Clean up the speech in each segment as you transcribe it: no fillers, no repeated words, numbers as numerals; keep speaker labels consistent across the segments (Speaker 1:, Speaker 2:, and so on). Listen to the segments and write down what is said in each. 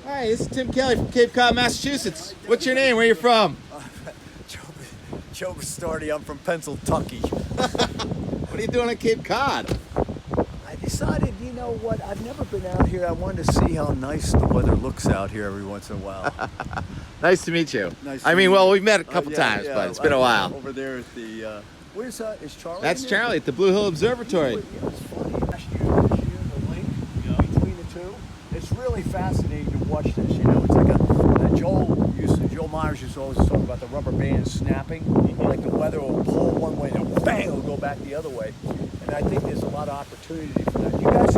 Speaker 1: Hi, this is Tim Kelly from Cape Cod, Massachusetts. What's your name? Where are you from?
Speaker 2: Joe Bastardi. I'm from Pennsylvania.
Speaker 1: What are you doing on Cape Cod?
Speaker 2: I decided, you know what? I've never been out here. I wanted to see how nice the weather looks out here every once in a while.
Speaker 1: Nice to meet you.
Speaker 2: Well,
Speaker 1: we've met a couple times, but it's been a while.
Speaker 2: Over there at the, where's is Charlie?
Speaker 1: That's Charlie at the Blue Hill Observatory.
Speaker 2: You know, it's funny. Last year, the link between the two. It's really fascinating to watch this. You know, it's like Joe Myers used to always talk about the rubber band snapping. Like the weather will pull one way and bang, it'll go back the other way. And I think there's a lot of opportunity for that. You guys,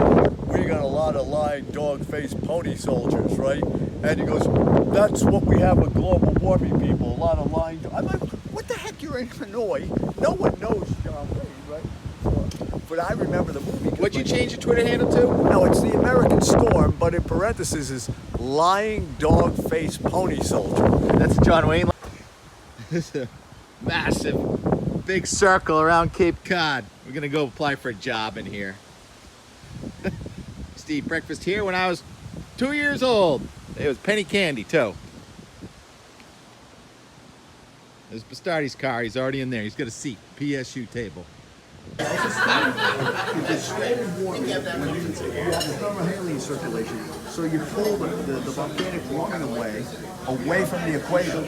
Speaker 2: we got a lot of lying dog-faced pony soldiers, right? And he goes, that's what we have with global warming people. A lot of lying. I'm like, what the heck? You're in Illinois. No one knows John Wayne, right? But I remember the movie.
Speaker 1: What'd you change your Twitter handle to?
Speaker 2: No, it's the American Storm, but in parentheses is lying dog-faced pony soldier.
Speaker 1: That's John Wayne. This is a massive, big circle around Cape Cod. We're gonna go apply for a job in here. Used to eat breakfast here when I was 2 years old. It was penny candy too. There's Bastardi's car. He's already in there. He's got a seat. PSU table.
Speaker 2: You have the thermohaline circulation, so you pull the volcanic warming away from the equator.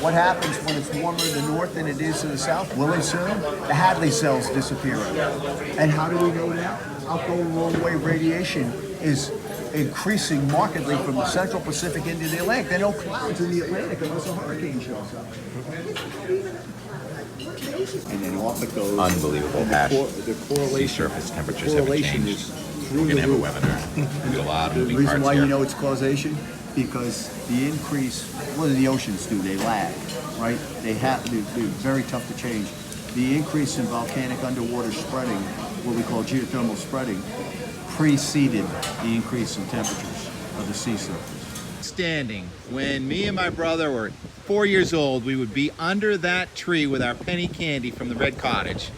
Speaker 2: What happens when it's warmer in the north than it is in the south? Will it soon? The Hadley cells disappear. And how do we know that? Outgoing long-wave radiation is increasing markedly from the central Pacific into the Atlantic. There are no clouds in the Atlantic unless a hurricane shows up. And then off it goes.
Speaker 1: Unbelievable hash.
Speaker 2: The correlation.
Speaker 1: Surface temperatures haven't changed. We're gonna have a webinar. We've got a lot of moving
Speaker 2: The reason
Speaker 1: parts
Speaker 2: why
Speaker 1: here.
Speaker 2: you know it's causation, because the increase, what do the oceans do? They lag, right? They're very tough to change. The increase in volcanic underwater spreading, what we call geothermal spreading, preceded the increase in temperatures of the sea surface.
Speaker 1: Standing when me and my brother were 4 years old, we would be under that tree with our penny candy from the Red Cottage.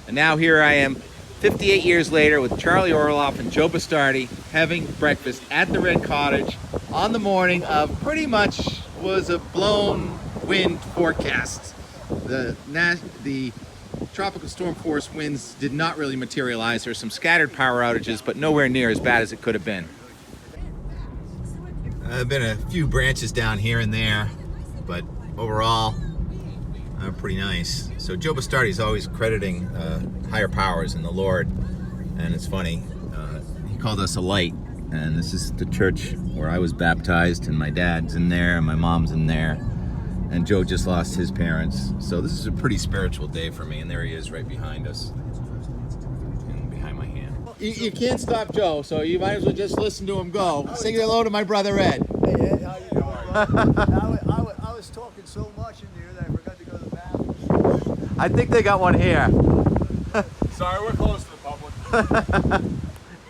Speaker 1: And now here I am 58 years later with Charlie Orloff and Joe Bastardi having breakfast at the Red Cottage on the morning of pretty much was a blown wind forecast. The tropical storm force winds did not really materialize. There were some scattered power outages, but nowhere near as bad as it could have been. I've been a few branches down here and there, but overall, pretty nice. So Joe Bastardi is always crediting higher powers and the Lord, and it's funny. He called us a light, and this is the church where I was baptized, and my dad's in there, and my mom's in there, and Joe just lost his parents. So this is a pretty spiritual day for me, and there he is right behind us, and behind my hand. You can't stop Joe, so you might as well just listen to him go. Sing hello to my brother Ed.
Speaker 2: Hey Ed, how you doing, brother? I was talking so much in here that I forgot to go to the bathroom.
Speaker 1: I think they got one here.
Speaker 3: Sorry, we're close to the public.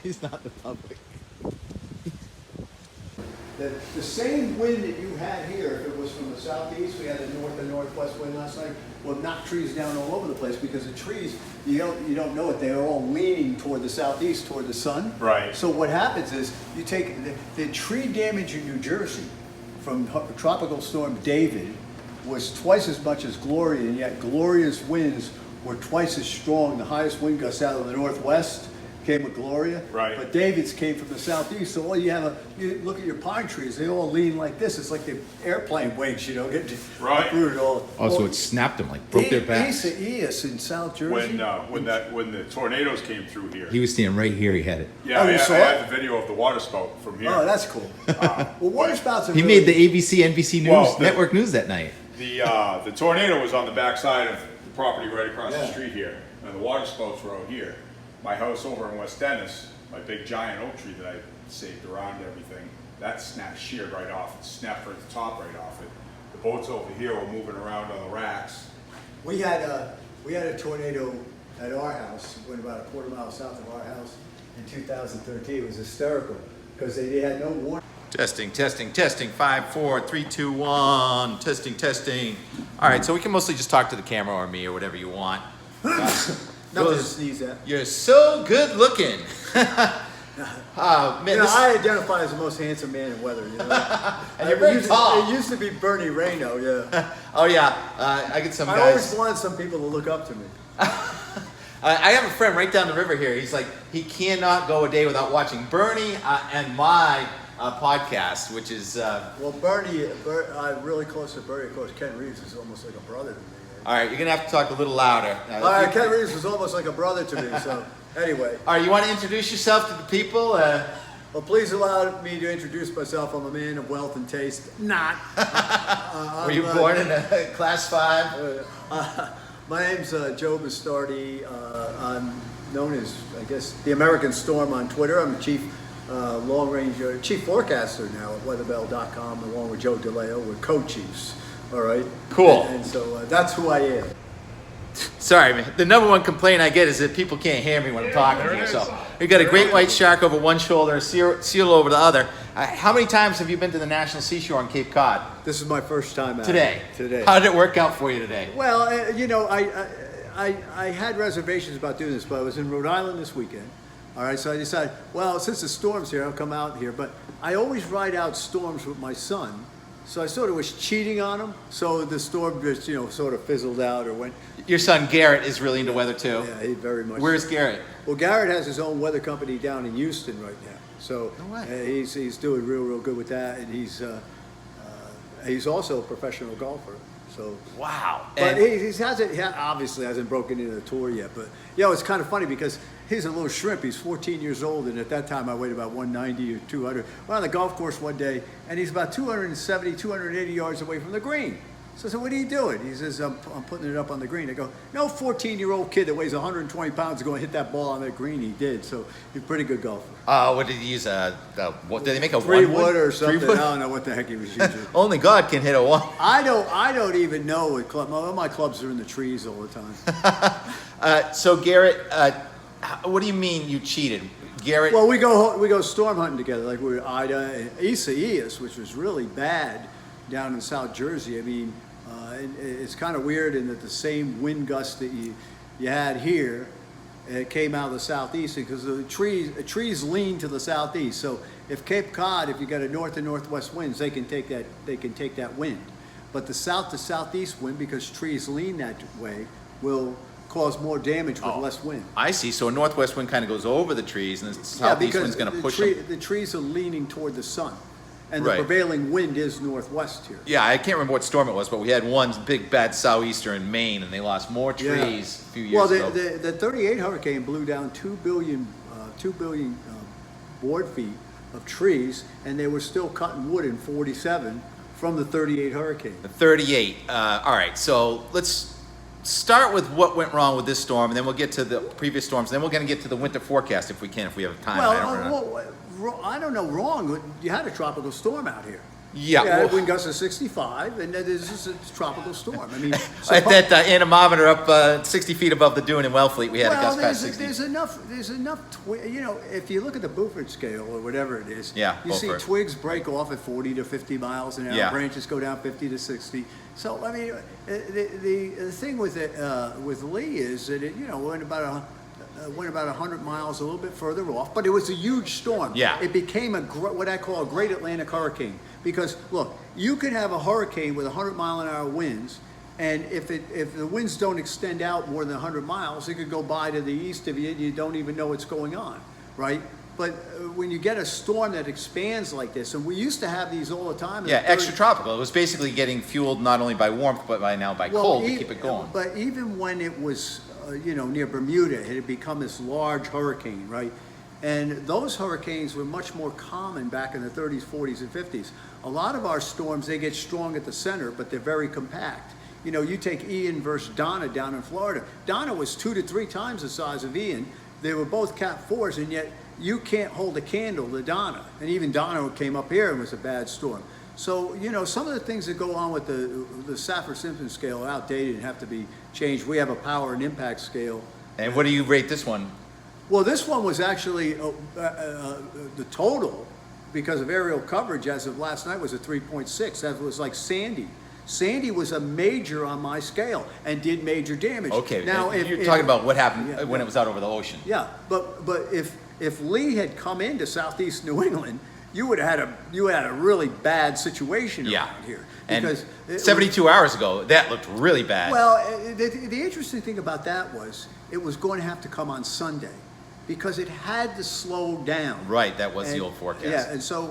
Speaker 1: He's not the public.
Speaker 2: The same wind that you had here, if it was from the southeast, we had the north and northwest wind last night, will knock trees down all over the place because the trees, you don't know it, they're all leaning toward the southeast, toward the sun.
Speaker 3: Right.
Speaker 2: So what happens is you take the tree damage in New Jersey from Tropical Storm David was twice as much as Gloria, and yet Gloria's winds were twice as strong. The highest wind gusts out of the northwest came with Gloria,
Speaker 3: right?
Speaker 2: But David's came from the southeast. So all you look at your pine trees; they all lean like this. It's like the airplane wings, get
Speaker 3: right.
Speaker 1: So it snapped them, like broke their backs.
Speaker 2: Yes, in South Jersey.
Speaker 3: When the tornadoes came through here.
Speaker 1: He was standing right here. He had it.
Speaker 3: Yeah,
Speaker 2: I
Speaker 3: had the video of the water spout from here.
Speaker 2: Oh, that's cool. Well, water spouts are
Speaker 1: He made the ABC, NBC News network news that night.
Speaker 3: The tornado was on the backside of the property right across the street here, and the water spouts were out here. My house over in West Dennis, my big giant oak tree that I saved around everything, that sheared right off. It snapped right the top right off it. The boats over here were moving around on the racks.
Speaker 2: We had a tornado at our house, went about a quarter mile south of our house in 2013. It was hysterical because they had no warning.
Speaker 1: Testing, 5, 4, 3, 2, 1. Testing. All right, so we can mostly just talk to the camera or me or whatever you want.
Speaker 2: Nothing to sneeze at.
Speaker 1: You're so good looking. Man,
Speaker 2: You know, I identify as the most handsome man in weather. You know?
Speaker 1: And you're very tall.
Speaker 2: It used to be Bernie Rayno, yeah.
Speaker 1: Oh yeah, I get some
Speaker 2: I
Speaker 1: guys.
Speaker 2: always wanted some people to look up to me.
Speaker 1: I have a friend right down the river here. He's like, he cannot go a day without watching Bernie and my podcast, which is.
Speaker 2: Well, I'm really close to Bernie. Of course, Ken Reeves is almost like a brother to me.
Speaker 1: All right, you're gonna have to talk a little louder.
Speaker 2: All right, Ken Reeves was almost like a brother to me. So anyway.
Speaker 1: All right, you want to introduce yourself to the people?
Speaker 2: Well, please allow me to introduce myself. I'm a man of wealth and taste. Not.
Speaker 1: Were you born in a class 5?
Speaker 2: My name's Joe Bastardi. I'm known as, I guess, the American Storm on Twitter. I'm the chief chief forecaster now at weatherbell.com, along with Joe DeLeo. We're co-chiefs. All right.
Speaker 1: Cool.
Speaker 2: And so that's who I am.
Speaker 1: Sorry, man. The number one complaint I get is that people can't hear me when I'm talking here. So we got a great white shark over one shoulder, a seal over the other. How many times have you been to the National Seashore on Cape Cod?
Speaker 2: This is my first time out.
Speaker 1: Today.
Speaker 2: Today.
Speaker 1: How did it work out for you today?
Speaker 2: Well, you know, I had reservations about doing this, but I was in Rhode Island this weekend. All right, so I decided, well, since the storm's here, I'll come out here. But I always ride out storms with my son. So I sort of was cheating on him. So the storm just, you know, sort of fizzled out or went.
Speaker 1: Your son Garrett is really into weather too.
Speaker 2: Yeah, he very much.
Speaker 1: Where's Garrett?
Speaker 2: Well, Garrett has his own weather company down in Houston right now. So
Speaker 1: No way.
Speaker 2: he's doing real good with that, and he's also a professional golfer. So
Speaker 1: Wow.
Speaker 2: but
Speaker 1: And
Speaker 2: he obviously hasn't broken into the tour yet. But yeah, it's kind of funny because he's a little shrimp. He's 14 years old, and at that time I weighed about 190 or 200. We're on the golf course one day, and he's about 270, 280 yards away from the green. So I said, "What are you doing?" He says, I'm putting it up on the green." I go, "No 14-year-old kid that weighs 120 pounds is going to hit that ball on that green." He did. So he's a pretty good golfer.
Speaker 1: what did he use? What did they make a
Speaker 2: 3-wood or something?
Speaker 1: 3-wood?
Speaker 2: I don't know what the heck he was using.
Speaker 1: Only God can hit a 1.
Speaker 2: I don't even know what club. All my clubs are in the trees all the time.
Speaker 1: So Garrett, what do you mean you cheated, Garrett?
Speaker 2: Well, we go storm hunting together, like we were Ida and Isaias, which was really bad down in South Jersey. I mean, it's kind of weird in that the same wind gust that you had here, it came out of the southeast because the trees lean to the southeast. So if Cape Cod, if you got a north and northwest winds, they can take that wind. But the south to southeast wind, because trees lean that way, will cause more damage with less wind.
Speaker 1: I see. So a northwest wind kind of goes over the trees, and the southeast wind's going to push them.
Speaker 2: The trees are leaning toward the sun, and
Speaker 1: Right.
Speaker 2: the prevailing wind is northwest here.
Speaker 1: Yeah, I can't remember what storm it was, but we had one big bad sou'easter in Maine, and they lost more trees a few years ago.
Speaker 2: Well, the 38 hurricane blew down 2 billion board feet of trees, and they were still cutting wood in 47 from the 38 hurricane.
Speaker 1: The 38. All right, so let's start with what went wrong with this storm, and then we'll get to the previous storms, and then we're going to get to the winter forecast if we can, if we have time.
Speaker 2: I don't know wrong. You had a tropical storm out here.
Speaker 1: Yeah,
Speaker 2: Yeah,
Speaker 1: well-
Speaker 2: wind gusts of 65, and this is a tropical storm. I mean,
Speaker 1: At that anemometer up 60 feet above the dune in Wellfleet, we had a gust past 60.
Speaker 2: there's enough. You know, if you look at the Beaufort scale or whatever it is,
Speaker 1: Yeah,
Speaker 2: you see
Speaker 1: Beaufort.
Speaker 2: twigs break off at 40 to 50 miles an hour.
Speaker 1: Yeah.
Speaker 2: Branches go down 50 to 60. So I mean, the thing with Lee is that it went about 100 miles a little bit further off, but it was a huge storm.
Speaker 1: Yeah.
Speaker 2: It became what I call a Great Atlantic Hurricane. Because look, you can have a hurricane with 100-mile-an-hour winds, and if the winds don't extend out more than 100 miles, it could go by to the east of you, and you don't even know what's going on, right? But when you get a storm that expands like this, and we used to have these all the time.
Speaker 1: Yeah, extratropical. It was basically getting fueled not only by warmth, but by cold to keep it going.
Speaker 2: But even when it was, near Bermuda, it had become this large hurricane, right? And those hurricanes were much more common back in the 30s, 40s, and 50s. A lot of our storms, they get strong at the center, but they're very compact. You know, you take Ian versus Donna down in Florida. Donna was 2 to 3 times the size of Ian. They were both Cat 4s, and yet you can't hold a candle to Donna. And even Donna came up here and was a bad storm. So, some of the things that go on with the Saffir-Simpson scale are outdated and have to be changed. We have a power and impact scale.
Speaker 1: And what do you rate this one?
Speaker 2: Well, this one was actually the total, because of aerial coverage as of last night, was a 3.6. That was like Sandy. Sandy was a major on my scale and did major damage.
Speaker 1: Okay,
Speaker 2: now
Speaker 1: you're talking about what happened when it was out over the ocean.
Speaker 2: Yeah, but if Lee had come into southeast New England, you would have had a really bad situation around here. Because
Speaker 1: and 72 hours ago, that looked really bad.
Speaker 2: Well, the interesting thing about that was it was going to have to come on Sunday because it had to slow down.
Speaker 1: Right, that was the old forecast.
Speaker 2: Yeah, and so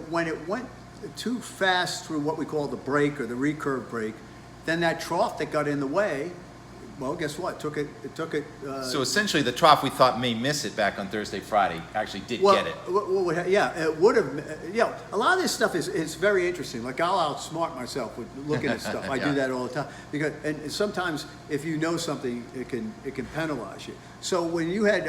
Speaker 2: when it went too fast through what we call the break or the recurve break, then that trough that got in the way, well, guess what? It took it.
Speaker 1: So essentially, the trough we thought may miss it back on Thursday, Friday actually did get it.
Speaker 2: Yeah, it would have. A lot of this stuff is very interesting. Like I'll outsmart myself with looking at stuff. I do that all the time because, and sometimes if you know something, it can penalize you. So when you had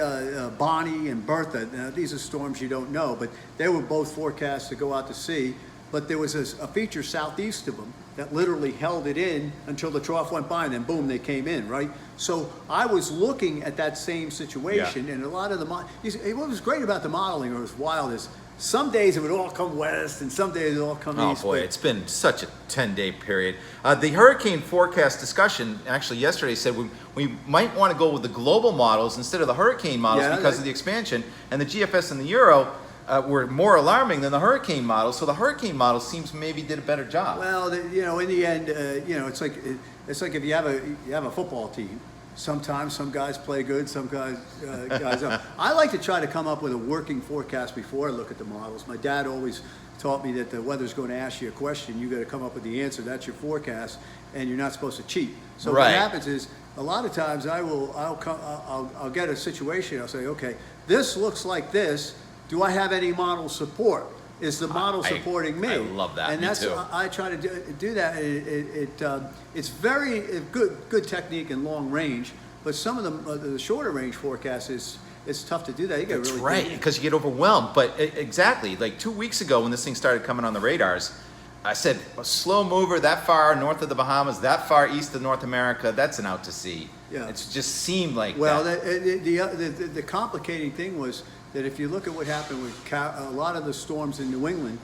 Speaker 2: Bonnie and Bertha, now these are storms you don't know, but they were both forecast to go out to sea. But there was a feature southeast of them that literally held it in until the trough went by, and then boom, they came in, right? So I was looking at that same situation, and a lot of what was great about the modeling, or was wild, is some days it would all come west, and some days it would all come east.
Speaker 1: Oh boy, it's been such a 10-day period. The hurricane forecast discussion actually yesterday said we might want to go with the global models instead of the hurricane models because of the expansion, and the GFS and the Euro were more alarming than the hurricane model. So the hurricane model seems maybe did a better job.
Speaker 2: Well, in the end, it's like if you have a football team. Sometimes some guys play good, some guys don't. I like to try to come up with a working forecast before I look at the models. My dad always taught me that the weather's going to ask you a question. You got to come up with the answer. That's your forecast, and you're not supposed to cheat. So what happens is a lot of times I'll get a situation. I'll say, okay, this looks like this. Do I have any model support? Is the model supporting me?
Speaker 1: I love that.
Speaker 2: And that's I try to do that. It's very good technique in long range, but some of the shorter range forecasts it's tough to do that. You got
Speaker 1: That's
Speaker 2: really
Speaker 1: right, because you get overwhelmed. But exactly, like 2 weeks ago when this thing started coming on the radars, I said a slow mover that far north of the Bahamas, that far east of North America, that's an out to sea.
Speaker 2: Yeah.
Speaker 1: It just seemed like
Speaker 2: the complicating thing was that if you look at what happened with a lot of the storms in New England,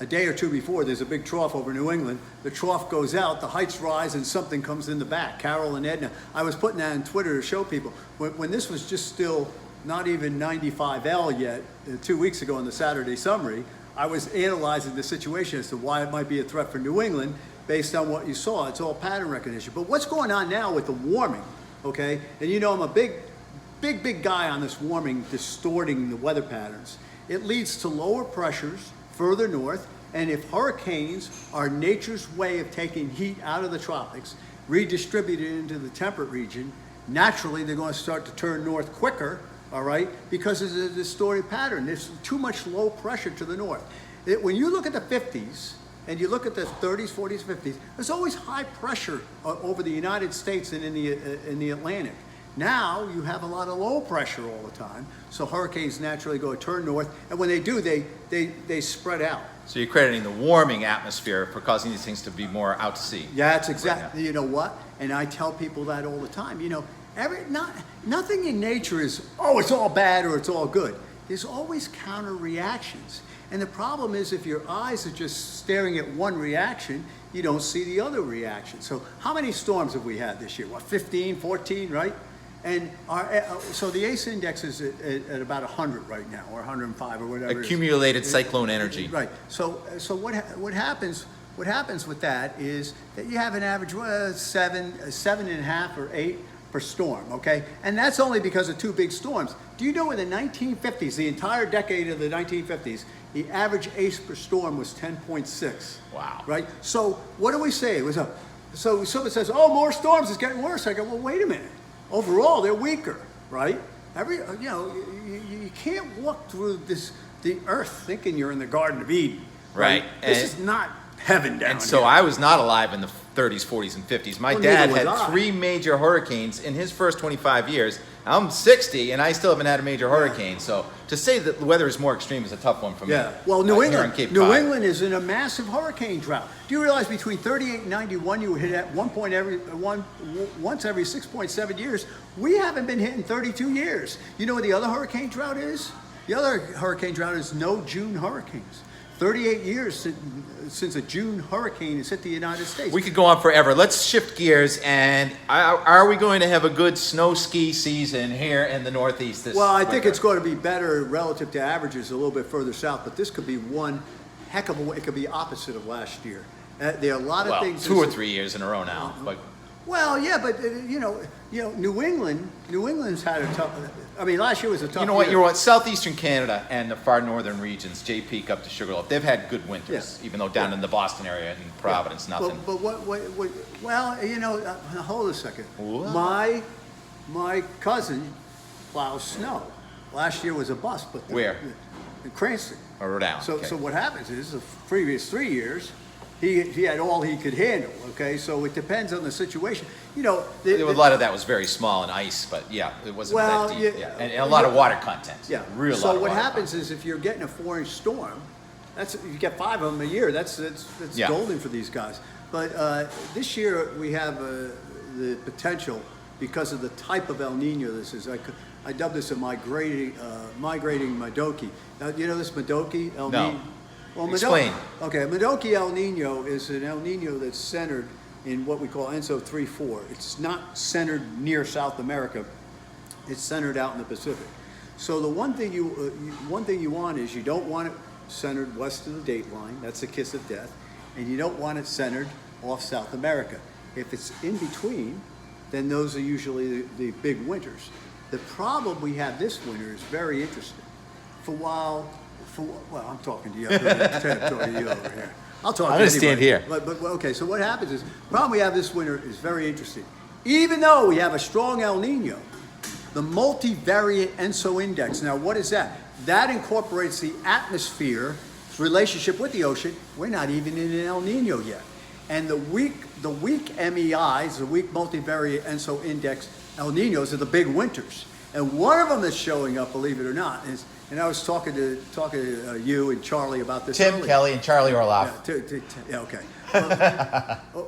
Speaker 2: a day or two before, there's a big trough over New England. The trough goes out, the heights rise, and something comes in the back. Carol and Edna. I was putting that on Twitter to show people. When this was just still not even 95L yet, 2 weeks ago in the Saturday summary, I was analyzing the situation as to why it might be a threat for New England based on what you saw. It's all pattern recognition. But what's going on now with the warming, okay? And I'm a big guy on this warming distorting the weather patterns. It leads to lower pressures further north, and if hurricanes are nature's way of taking heat out of the tropics, redistributed into the temperate region, naturally they're going to start to turn north quicker, all right, because of the distorted pattern. There's too much low pressure to the north. When you look at the 50s, and you look at the 30s, 40s, 50s, there's always high pressure over the United States and in the Atlantic. Now you have a lot of low pressure all the time, so hurricanes naturally go turn north, and when they do, they spread out.
Speaker 1: So you're crediting the warming atmosphere for causing these things to be more out to sea.
Speaker 2: Yeah, that's exactly. Right. You know what? And I tell people that all the time. Nothing in nature is it's all bad or it's all good. There's always counter reactions. And the problem is if your eyes are just staring at one reaction, you don't see the other reaction. So how many storms have we had this year? 15, 14, right? And so the ACE index is at about 100 right now, or 105, or whatever.
Speaker 1: Accumulated cyclone energy.
Speaker 2: Right. So what happens with that is that you have an average 7.5 or 8 per storm, okay? And that's only because of 2 big storms. Do you know in the 1950s, the entire decade of the 1950s, the average ACE per storm was 10.6.
Speaker 1: Wow.
Speaker 2: Right? So what do we say? So someone says, more storms, it's getting worse. I go, well, wait a minute. Overall, they're weaker, right? You can't walk through the earth thinking you're in the Garden of Eden. Right? This is not heaven down here.
Speaker 1: And so I was not alive in the 30s, 40s, and 50s. My dad had 3 major hurricanes in his first 25 years. I'm 60, and I still haven't had a major hurricane. So to say that the weather is more extreme is a tough one for me.
Speaker 2: Yeah. Well, New England is in a massive hurricane drought. Do you realize between 38 and 91, you would hit at once every 6.7 years? We haven't been hit in 32 years. You know what the other hurricane drought is? The other hurricane drought is no June hurricanes. 38 years since a June hurricane has hit the United States.
Speaker 1: We could go on forever. Let's shift gears. And are we going to have a good snow ski season here in the Northeast this
Speaker 2: Well, I think
Speaker 1: winter?
Speaker 2: it's going to be better relative to averages a little bit further south, but this could be one heck of a way. It could be opposite of last year. There are a lot of things.
Speaker 1: 2 or 3 years in a row now. But
Speaker 2: Well, yeah, but you know, New England's had a tough. I mean, last year was a tough.
Speaker 1: you know what?
Speaker 2: year.
Speaker 1: You're what? Southeastern Canada and the far northern regions, Jay Peak up to Sugarloaf, they've had good winters,
Speaker 2: Yeah.
Speaker 1: even though down in the Boston area and Providence, nothing.
Speaker 2: But what? Well, you know, hold a second.
Speaker 1: What?
Speaker 2: My cousin plows snow. Last year was a bust, but
Speaker 1: Where?
Speaker 2: In Cranston.
Speaker 1: Or down.
Speaker 2: So
Speaker 1: okay.
Speaker 2: so what happens is the previous 3 years. He had all he could handle, okay? So it depends on the situation. You know,
Speaker 1: A lot of that was very small and ice, but yeah, it wasn't
Speaker 2: Well,
Speaker 1: that deep.
Speaker 2: yeah.
Speaker 1: And a lot of water content.
Speaker 2: Yeah.
Speaker 1: Real
Speaker 2: So
Speaker 1: lot of
Speaker 2: what
Speaker 1: water
Speaker 2: happens
Speaker 1: content.
Speaker 2: is if you're getting a 4-inch storm, you get 5 of them a year. That's
Speaker 1: Yeah.
Speaker 2: golden for these guys. But this year we have the potential because of the type of El Nino this is. I dubbed this a migrating Madoki. You know this Madoki El
Speaker 1: No.
Speaker 2: Nino? Well,
Speaker 1: Explain.
Speaker 2: Okay, Madoki El Nino is an El Nino that's centered in what we call ENSO 3-4. It's not centered near South America. It's centered out in the Pacific. So the one thing you want is you don't want it centered west of the date line. That's the kiss of death. And you don't want it centered off South America. If it's in between, then those are usually the big winters. The problem we have this winter is very interesting. Well, I'm talking to you. I'm talking to you over here. I'll talk
Speaker 1: I'm
Speaker 2: to
Speaker 1: gonna stand
Speaker 2: anybody.
Speaker 1: here.
Speaker 2: But okay, so what happens is, the problem we have this winter is very interesting. Even though we have a strong El Nino, the multivariate ENSO index, now what is that? That incorporates the atmosphere's relationship with the ocean. We're not even in an El Nino yet. And the weak MEIs, the weak multivariate ENSO index, El Ninos are the big winters. And one of them that's showing up, believe it or not, is, and I was talking to you and Charlie about this
Speaker 1: Tim
Speaker 2: earlier.
Speaker 1: Kelly and Charlie Orloff.
Speaker 2: Yeah, okay.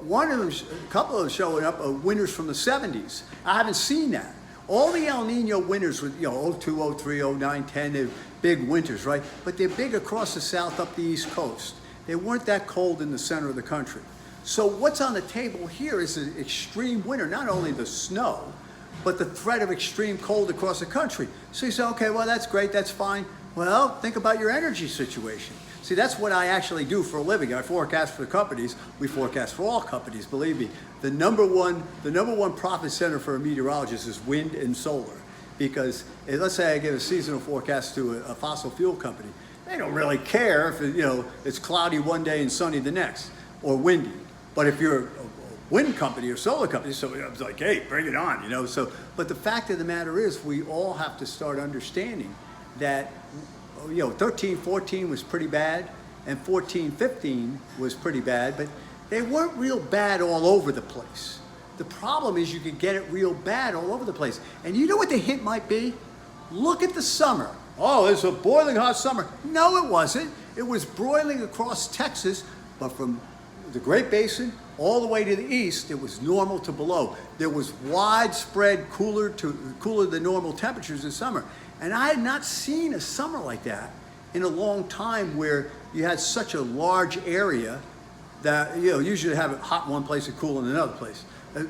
Speaker 2: One of them, a couple of them showing up are winters from the 70s. I haven't seen that. All the El Nino winters with, 02, 03, 09, 10, they're big winters, right? But they're big across the south up the East Coast. They weren't that cold in the center of the country. So what's on the table here is an extreme winter, not only the snow, but the threat of extreme cold across the country. So you say, okay, well, that's great, that's fine. Well, think about your energy situation. See, that's what I actually do for a living. I forecast for the companies. We forecast for all companies, believe me. The number one profit center for a meteorologist is wind and solar. Because let's say I give a seasonal forecast to a fossil fuel company. They don't really care if it's cloudy one day and sunny the next, or windy. But if you're a wind company or solar company, so it's like, hey, bring it on, So, but the fact of the matter is, we all have to start understanding that, 13, 14 was pretty bad, and 14, 15 was pretty bad, but they weren't real bad all over the place. The problem is you could get it real bad all over the place. And you know what the hint might be? Look at the summer. Oh, it's a boiling hot summer. No, it wasn't. It was broiling across Texas, but from the Great Basin all the way to the east, it was normal to below. There was widespread cooler than normal temperatures in summer. And I had not seen a summer like that in a long time, where you had such a large area that, usually have it hot in one place and cool in another place.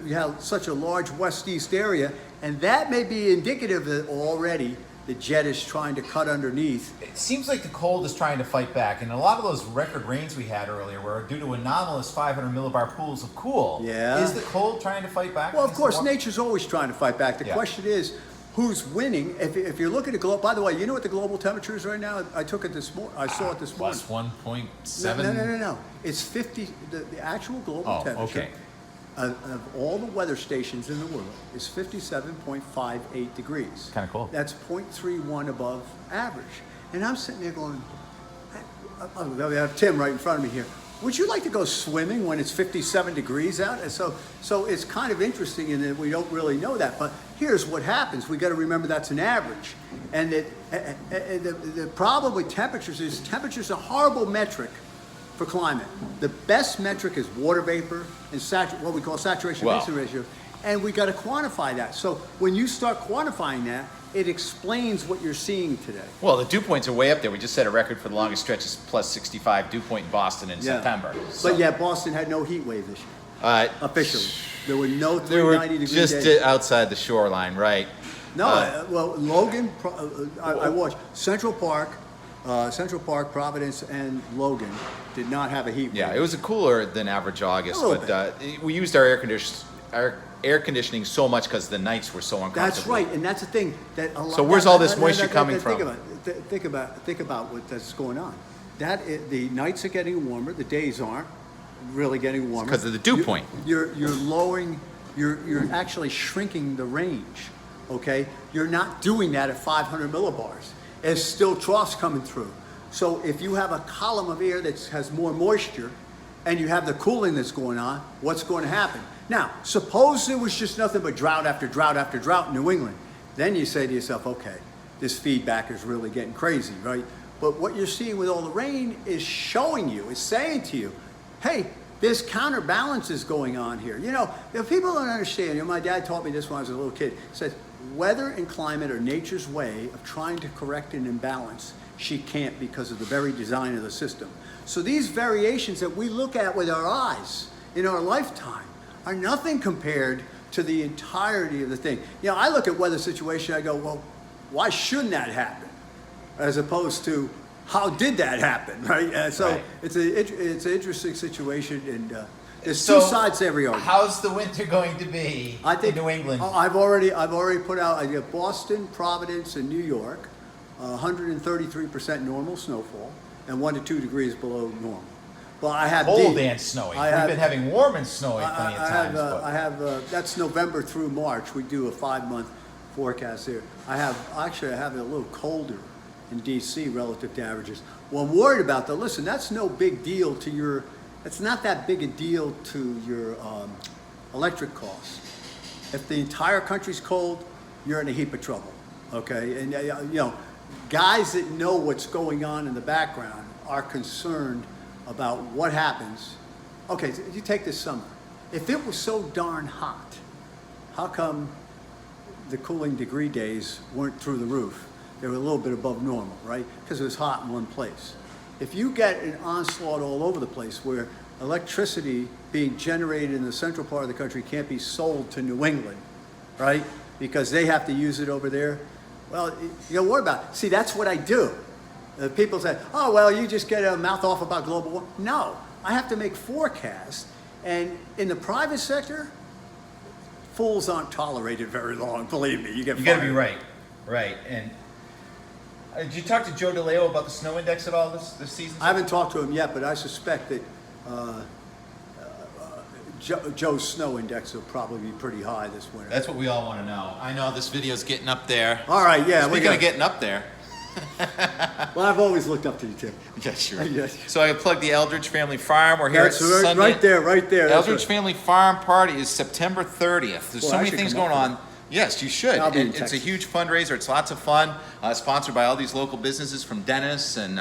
Speaker 2: You have such a large west-east area, and that may be indicative that already the jet is trying to cut underneath.
Speaker 1: It seems like the cold is trying to fight back, and a lot of those record rains we had earlier were due to anomalous 500 millibar pools of cool.
Speaker 2: Yeah.
Speaker 1: Is the cold trying to fight back?
Speaker 2: Well, of
Speaker 1: against
Speaker 2: course,
Speaker 1: the warm-
Speaker 2: nature's always trying to fight back. The
Speaker 1: Yeah.
Speaker 2: question is, who's winning? If you're looking at global, by the way, you know what the global temperature is right now? I took it this morning. I saw it this morning.
Speaker 1: Plus 1.7.
Speaker 2: No. It's 50. The actual global temperature
Speaker 1: okay.
Speaker 2: of all the weather stations in the world is 57.58 degrees.
Speaker 1: Kinda cool.
Speaker 2: That's 0.31 above average. And I'm sitting there going, I have Tim right in front of me here. Would you like to go swimming when it's 57 degrees out? And so it's kind of interesting in that we don't really know that. But here's what happens. We got to remember that's an average. And the problem with temperatures is temperature's a horrible metric for climate. The best metric is water vapor and what we call saturation
Speaker 1: Wow.
Speaker 2: mixing ratio. And we got to quantify that. So when you start quantifying that, it explains what you're seeing today.
Speaker 1: Well, the dew points are way up there. We just set a record for the longest stretches, plus 65 dew point in Boston in September. So.
Speaker 2: But yeah, Boston had no heat wave this year. Officially. There were no 390
Speaker 1: They were
Speaker 2: degree
Speaker 1: just
Speaker 2: days.
Speaker 1: outside the shoreline, right?
Speaker 2: No, well, Logan, I watched Central Park, Providence, and Logan did not have a heat wave.
Speaker 1: Yeah, it was a cooler than average August,
Speaker 2: A little
Speaker 1: but we used our air conditioning so much because the nights were so uncomfortable.
Speaker 2: That's right, and that's the thing that a lot.
Speaker 1: So where's all this moisture coming from?
Speaker 2: Think about what that's going on. The nights are getting warmer. The days aren't really getting warmer
Speaker 1: because of the dew point.
Speaker 2: You're lowering. You're actually shrinking the range. Okay, you're not doing that at 500 millibars. There's still troughs coming through. So if you have a column of air that has more moisture, and you have the cooling that's going on, what's going to happen? Now, suppose it was just nothing but drought after drought after drought in New England. Then you say to yourself, okay, this feedback is really getting crazy, right? But what you're seeing with all the rain is showing you, is saying to you, hey, there's counterbalances going on here. You know, if people don't understand, my dad taught me this when I was a little kid. He says, weather and climate are nature's way of trying to correct an imbalance. She can't because of the very design of the system. So these variations that we look at with our eyes in our lifetime are nothing compared to the entirety of the thing. You know, I look at weather situation, I go, well, why shouldn't that happen? As opposed to, how did that happen, right? Right. It's an interesting situation, and there's two sides to every argument.
Speaker 1: How's the winter going to be in New England?
Speaker 2: I've already put out, I get Boston, Providence, and New York, 133% normal snowfall, and 1 to 2 degrees below normal. But I have
Speaker 1: cold and snowy. We've been having warm and snowy plenty of times.
Speaker 2: I have that's November through March. We do a 5-month forecast here. I have it a little colder in DC relative to averages. Well, I'm worried about though. Listen, that's no big deal to your. It's not that big a deal to your electric costs. If the entire country's cold, you're in a heap of trouble. Okay, and you know, guys that know what's going on in the background are concerned about what happens. Okay, so you take this summer. If it was so darn hot, how come the cooling degree days weren't through the roof? They were a little bit above normal, right? Because it was hot in one place. If you get an onslaught all over the place where electricity being generated in the central part of the country can't be sold to New England, right? Because they have to use it over there. Well, you know, what about? See, that's what I do. People say, oh, well, you just get a mouth off about global warming. No, I have to make forecasts. And in the private sector, fools aren't tolerated very long, believe me. You got to
Speaker 1: be right. Right. And did you talk to Joe DeLeo about the snow index at all this season?
Speaker 2: I haven't talked to him yet, but I suspect that Joe's snow index will probably be pretty high this winter.
Speaker 1: That's what we all want to know. I know this video's getting up there.
Speaker 2: All right, yeah.
Speaker 1: Speaking of getting up there.
Speaker 2: Well, I've always looked up to you, Tim.
Speaker 1: Yeah, sure.
Speaker 2: Yes.
Speaker 1: So I plugged the Eldridge Family Farm. We're here at Sunday.
Speaker 2: Right there.
Speaker 1: Eldridge Family Farm Party is September 30th. There's so many things going on. Yes, you should. It's a huge fundraiser. It's lots of fun. Sponsored by all these local businesses from Dennis, and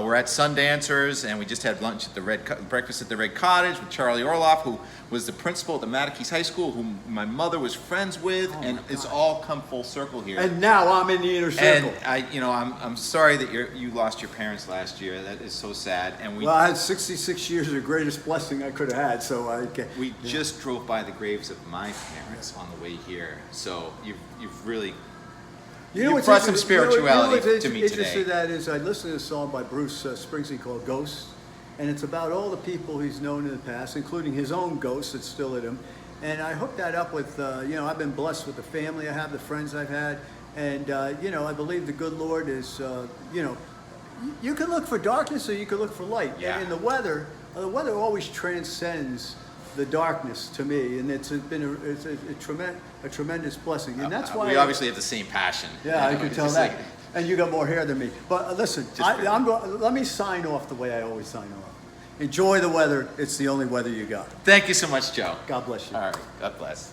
Speaker 1: we're at Sundancers, and we just had lunch at the breakfast at the Red Cottage with Charlie Orloff, who was the principal at the Mattakese High School, whom my mother was friends with, and it's all come full circle here.
Speaker 2: And now I'm in the inner circle.
Speaker 1: And I'm sorry that you lost your parents last year. That is so sad. And
Speaker 2: well, I had 66 years of the greatest blessing I could have had. So
Speaker 1: we just drove by the graves of my parents on the way here. So you've really. You brought some spirituality to me today.
Speaker 2: Interesting that is, I listened to a song by Bruce Springsteen called "Ghosts," and it's about all the people he's known in the past, including his own ghost that's still at him. And I hooked that up with, I've been blessed with the family I have, the friends I've had, and I believe the good Lord is, you can look for darkness or you can look for light.
Speaker 1: Yeah.
Speaker 2: And the weather always transcends the darkness to me, and it's been a tremendous blessing, and that's why
Speaker 1: we obviously have the same passion.
Speaker 2: Yeah, I could tell that. And you got more hair than me. But listen, let me sign off the way I always sign off. Enjoy the weather. It's the only weather you got.
Speaker 1: Thank you so much, Joe.
Speaker 2: God bless you.
Speaker 1: All right. God bless.